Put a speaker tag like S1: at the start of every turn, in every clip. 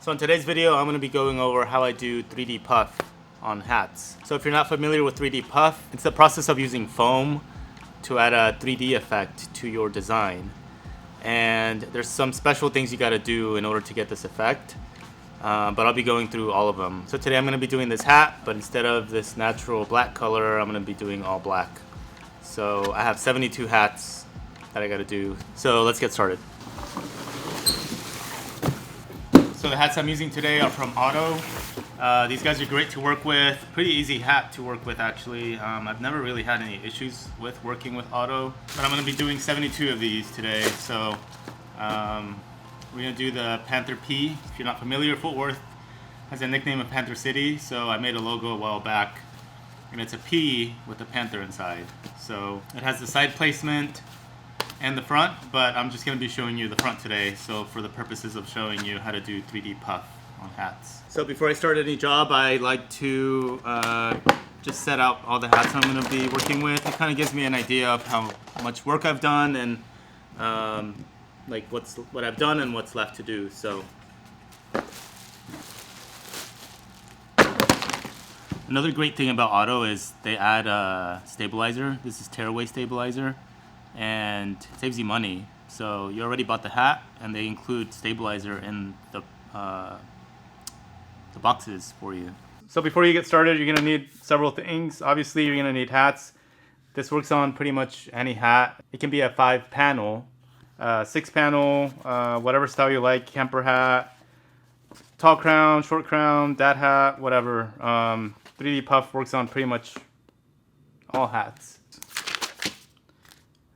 S1: So in today's video, I'm going to be going over how I do 3D puff on hats. So if you're not familiar with 3D puff, it's the process of using foam to add a 3D effect to your design. And there's some special things you got to do in order to get this effect. But I'll be going through all of them. So today I'm going to be doing this hat, but instead of this natural black color, I'm going to be doing all black. So I have 72 hats that I got to do. So let's get started. So the hats I'm using today are from Otto. These guys are great to work with. Pretty easy hat to work with actually. I've never really had any issues with working with Otto. But I'm going to be doing 72 of these today. So we're going to do the Panther P. If you're not familiar, Fort Worth has a nickname of Panther City. So I made a logo a while back. And it's a P with a panther inside. So it has the side placement and the front, but I'm just going to be showing you the front today, so for the purposes of showing you how to do 3D puff on hats. So before I start any job, I like to just set out all the hats I'm going to be working with. It kind of gives me an idea of how much work I've done and like what I've done and what's left to do. So another great thing about Otto is they add a stabilizer. This is tearaway stabilizer. And it saves you money. So you already bought the hat, and they include stabilizer in the boxes for you. So before you get started, you're gonna need several things. Obviously, you're gonna need hats. This works on pretty much any hat. It can be a 5-panel, 6-panel, whatever style you like. Camper hat, tall crown, short crown, dad hat, whatever. 3D puff works on pretty much all hats.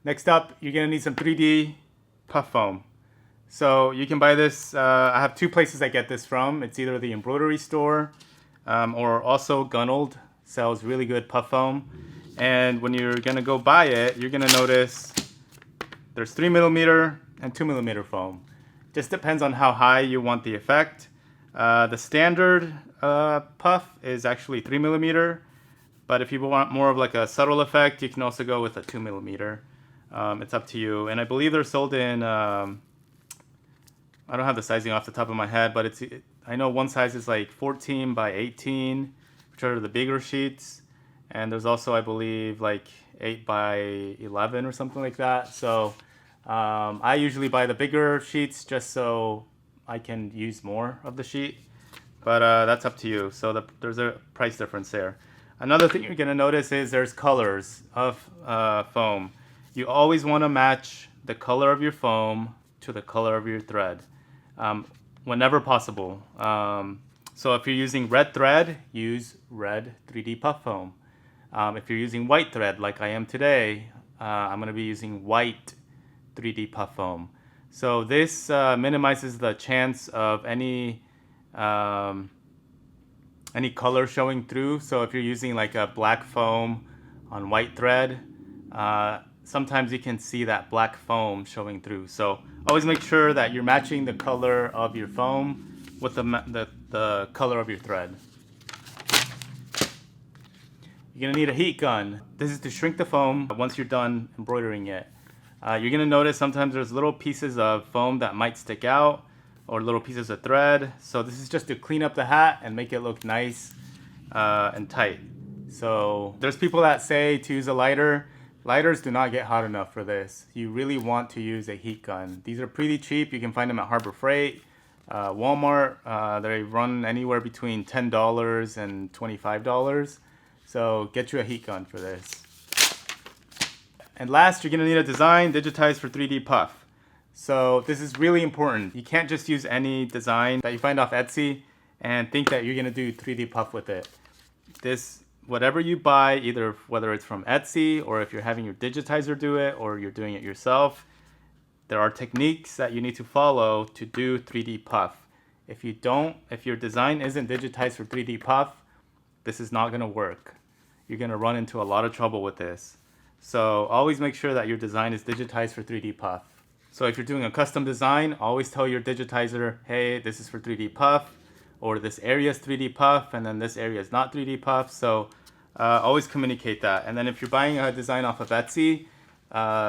S1: Next up, you're gonna need some 3D puff foam. So you can buy this, I have two places I get this from. It's either the Embroidery store or also Gunnelled sells really good puff foam. And when you're gonna go buy it, you're gonna notice there's 3mm and 2mm foam. Just depends on how high you want the effect. The standard puff is actually 3mm, but if you want more of like a subtle effect, you can also go with a 2mm. It's up to you, and I believe they're sold in, I don't have the sizing off the top of my head, but I know one size is like 14 by 18, which are the bigger sheets, and there's also, I believe, like 8 by 11 or something like that. So I usually buy the bigger sheets just so I can use more of the sheet, but that's up to you. So there's a price difference there. Another thing you're going to notice is there's colors of foam. You always want to match the color of your foam to the color of your thread, whenever possible. So if you're using red thread, use red 3D puff foam. If you're using white thread, like I am today, I'm going to be using white 3D puff foam. So this minimizes the chance of any color showing through. So if you're using like a black foam on white thread, sometimes you can see that black foam showing through. So always make sure that you're matching the color of your foam with the color of your thread. You're gonna need a heat gun. This is to shrink the foam once you're done embroidering it. You're gonna notice sometimes there's little pieces of foam that might stick out or little pieces of thread. So this is just to clean up the hat and make it look nice and tight. So there's people that say to use a lighter. Lighters do not get hot enough for this. You really want to use a heat gun. These are pretty cheap. You can find them at Harbor Freight, Walmart. They run anywhere between $10 and $25. So get you a heat gun for this. And last, you're gonna need a design digitized for 3D puff. So this is really important. You can't just use any design that you find off Etsy and think that you're gonna do 3D puff with it. Whatever you buy, either whether it's from Etsy or if you're having your digitizer do it or you're doing it yourself, there are techniques that you need to follow to do 3D puff. If your design isn't digitized for 3D puff, this is not gonna work. You're gonna run into a lot of trouble with this. So always make sure that your design is digitized for 3D puff. So if you're doing a custom design, always tell your digitizer, hey, this is for 3D puff, or this area is 3D puff, and then this area is not 3D puff. So always communicate that. And then if you're buying a design off of Etsy,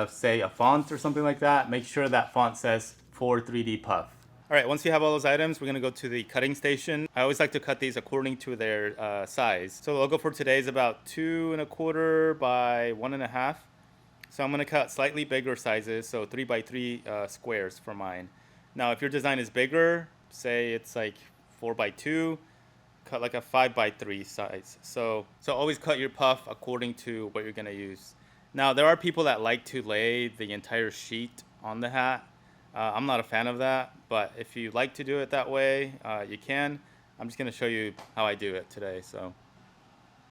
S1: say a font or something like that, make sure that font says for 3D puff. All right, once you have all those items, we're gonna go to the cutting station. I always like to cut these according to their size. So the logo for today is about 2¼ by 1½. So I'm gonna cut slightly bigger sizes, so 3x3 squares for mine. Now, if your design is bigger, say it's like 4x2, cut like a 5x3 size. So always cut your puff according to what you're gonna use. Now, there are people that like to lay the entire sheet on the hat. I'm not a fan of that, but if you like to do it that way, you can. I'm just gonna show you how I do it today. So,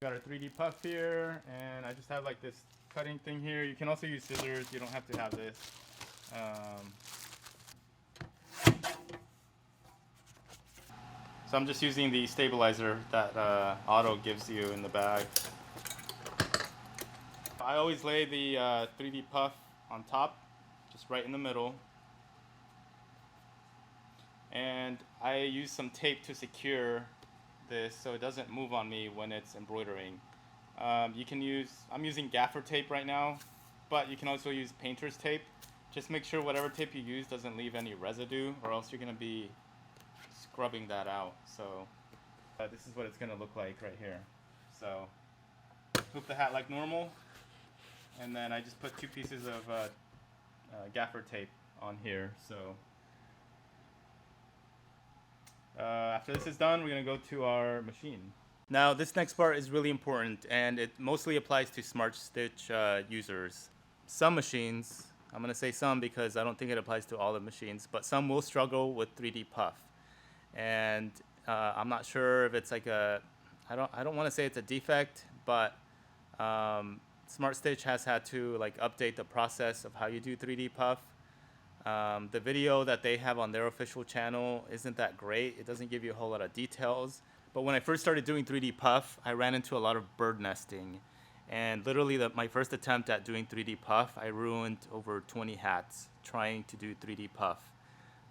S1: got our 3D puff here, and I just have like this cutting thing here. You can also use scissors. You don't have to have this. So I'm just using the stabilizer that Auto gives you in the bag. I always lay the 3D puff on top, just right in the middle. And I use some tape to secure this so it doesn't move on me when it's embroidering. You can use, I'm using gaffer tape right now, but you can also use painter's tape. Just make sure whatever tape you use doesn't leave any residue, or else you're gonna be scrubbing that out. So this is what it's gonna look like right here. So hoop the hat like normal, and then I just put 2 pieces of gaffer tape on here. So after this is done, we're gonna go to our machine. Now this next part is really important, and it mostly applies to Smartstitch users. Some machines, I'm gonna say some because I don't think it applies to all the machines, but some will struggle with 3D puff. And I'm not sure if it's like a, I don't want to say it's a defect, but Smartstitch has had to like update the process of how you do 3D puff. The video that they have on their official channel isn't that great. It doesn't give you a whole lot of details. But when I first started doing 3D puff, I ran into a lot of bird nesting. And literally my first attempt at doing 3D puff, I ruined over 20 hats trying to do 3D puff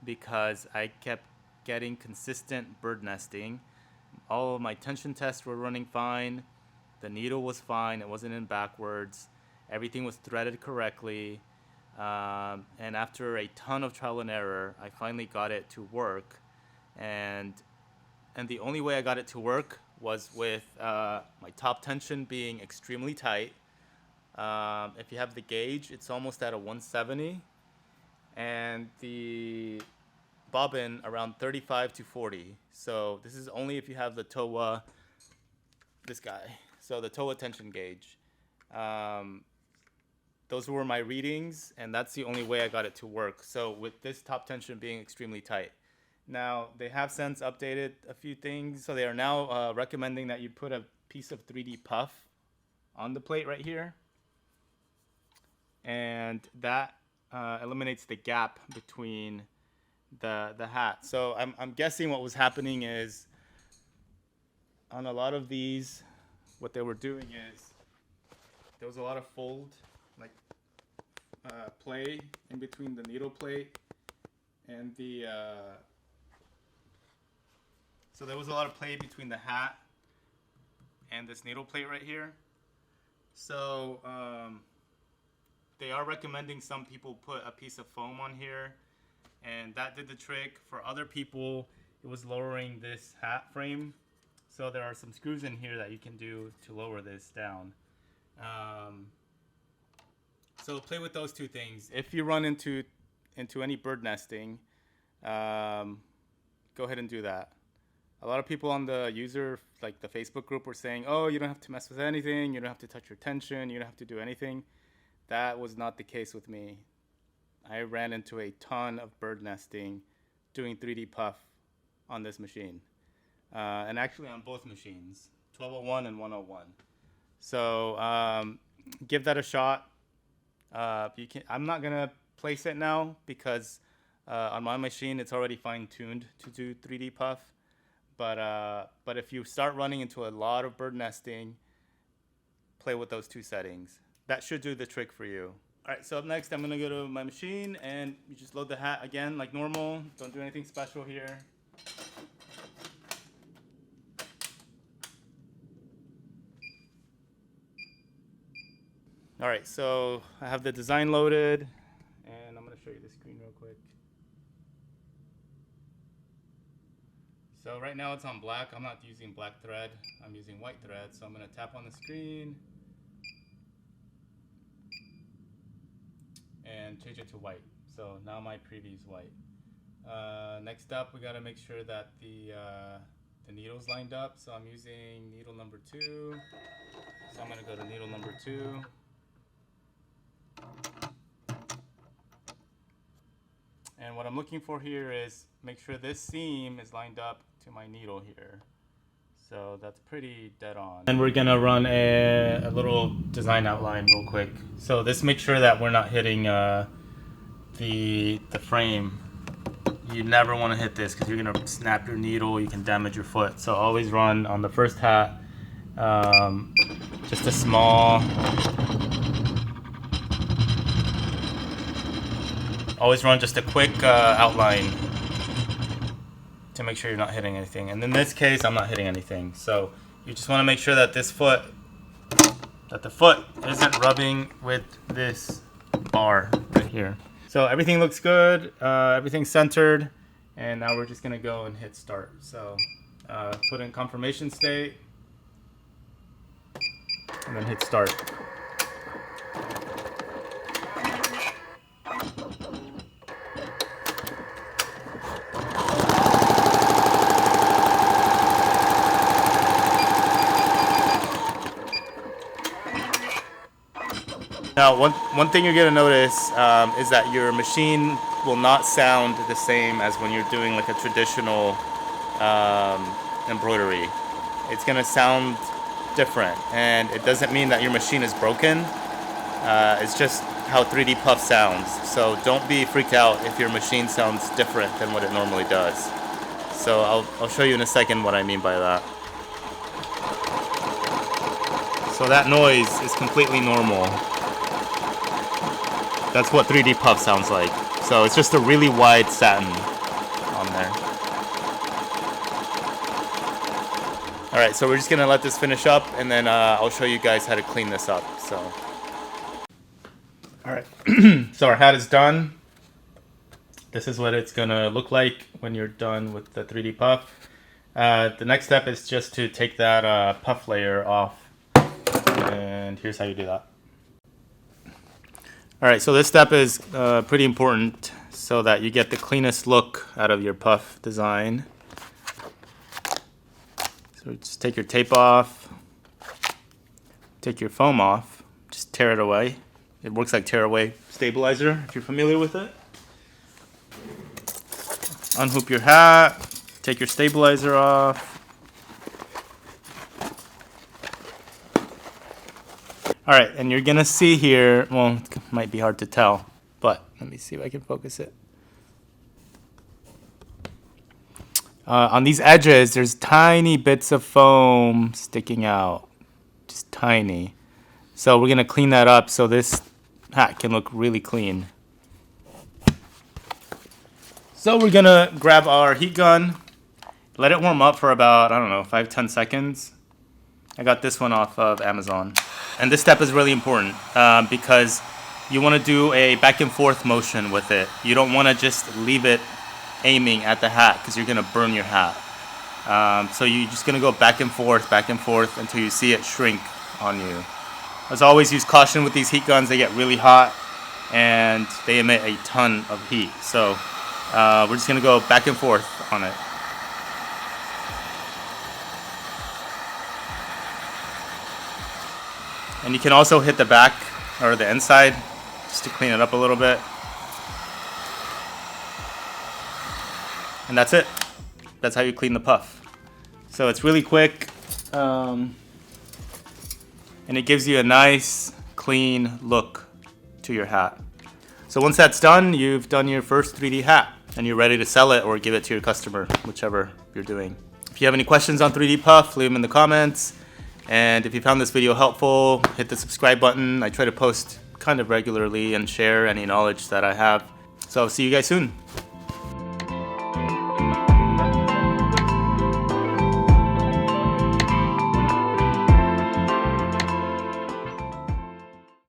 S1: because I kept getting consistent bird nesting. All of my tension tests were running fine. The needle was fine. It wasn't in backwards. Everything was threaded correctly. And after a ton of trial and error, I finally got it to work. And the only way I got it to work was with my top tension being extremely tight. If you have the gauge, it's almost at a 170. And the bobbin around 35 to 40. So this is only if you have the TOA, this guy. So the TOA tension gauge. Those were my readings, and that's the only way I got it to work. So with this top tension being extremely tight. Now, they have since updated a few things. So they are now recommending that you put a piece of 3D puff on the plate right here. And that eliminates the gap between the hat. So I'm guessing what was happening is on a lot of these, what they were doing is there was a lot of fold, like play in between the needle plate and the so there was a lot of play between the hat and this needle plate right here. So they are recommending some people put a piece of foam on here, and that did the trick. For other people, it was lowering this hat frame. So there are some screws in here that you can do to lower this down. So play with those two things. If you run into any bird nesting, go ahead and do that. A lot of people on the user, like the Facebook group, were saying, oh, you don't have to mess with anything, you don't have to touch your tension, you don't have to do anything. That was not the case with me. I ran into a ton of bird nesting doing 3D puff on this machine. And actually on both machines, 1201 and 101. So give that a shot. I'm not gonna place it now because on my machine it's already fine-tuned to do 3D puff. But if you start running into a lot of bird nesting, play with those two settings. That should do the trick for you. All right, so up next I'm gonna go to my machine and you just load the hat again like normal. Don't do anything special here. All right, so I have the design loaded, and I'm gonna show you the screen real quick. So right now it's on black. I'm not using black thread. I'm using white thread. So I'm going to tap on the screen and change it to white. So now my preview is white. Next up, we got to make sure that the needle's lined up. So I'm using needle number 2. So I'm going to go to needle number 2. And what I'm looking for here is make sure this seam is lined up to my needle here. So that's pretty dead on. And we're gonna run a little design outline real quick. So this makes sure that we're not hitting the frame. You never want to hit this because you're gonna snap your needle. You can damage your foot. So always run on the first hat just a small. Always run just a quick outline to make sure you're not hitting anything. And in this case, I'm not hitting anything. So you just want to make sure that the foot isn't rubbing with this bar right here. So everything looks good, everything's centered, and now we're just gonna go and hit start. So put in confirmation state, and then hit start. Now, one thing you're gonna notice is that your machine will not sound the same as when you're doing like a traditional embroidery. It's gonna sound different, and it doesn't mean that your machine is broken. It's just how 3D Puff sounds. So don't be freaked out if your machine sounds different than what it normally does. So I'll show you in a second what I mean by that. So that noise is completely normal. That's what 3D Puff sounds like. So it's just a really wide satin on there. Alright, so we're just gonna let this finish up, and then I'll show you guys how to clean this up. So, alright, so our hat is done. This is what it's gonna look like when you're done with the 3D Puff. The next step is just to take that puff layer off, and here's how you do that. Alright, so this step is pretty important so that you get the cleanest look out of your puff design. So just take your tape off, take your foam off, just tear it away. It works like tear away stabilizer if you're familiar with it. Unhoop your hat, take your stabilizer off. Alright, and you're gonna see here, well, it might be hard to tell, but let me see if I can focus it. On these edges, there's tiny bits of foam sticking out, just tiny. So we're gonna clean that up so this hat can look really clean. So we're gonna grab our heat gun, let it warm up for about, I don't know, 5-10 seconds. I got this one off of Amazon. And this step is really important because you want to do a back and forth motion with it. You don't want to just leave it aiming at the hat because you're going to burn your hat. So you're just going to go back and forth until you see it shrink on you. As always, use caution with these heat guns. They get really hot and they emit a ton of heat. So we're just going to go back and forth on it. And you can also hit the back or the inside just to clean it up a little bit. And that's it. That's how you clean the puff. So it's really quick, and it gives you a nice, clean look to your hat. So once that's done, you've done your first 3D hat, and you're ready to sell it or give it to your customer, whichever you're doing. If you have any questions on 3D Puff, leave them in the comments. And if you found this video helpful, hit the subscribe button. I try to post kind of regularly and share any knowledge that I have. So see you guys soon.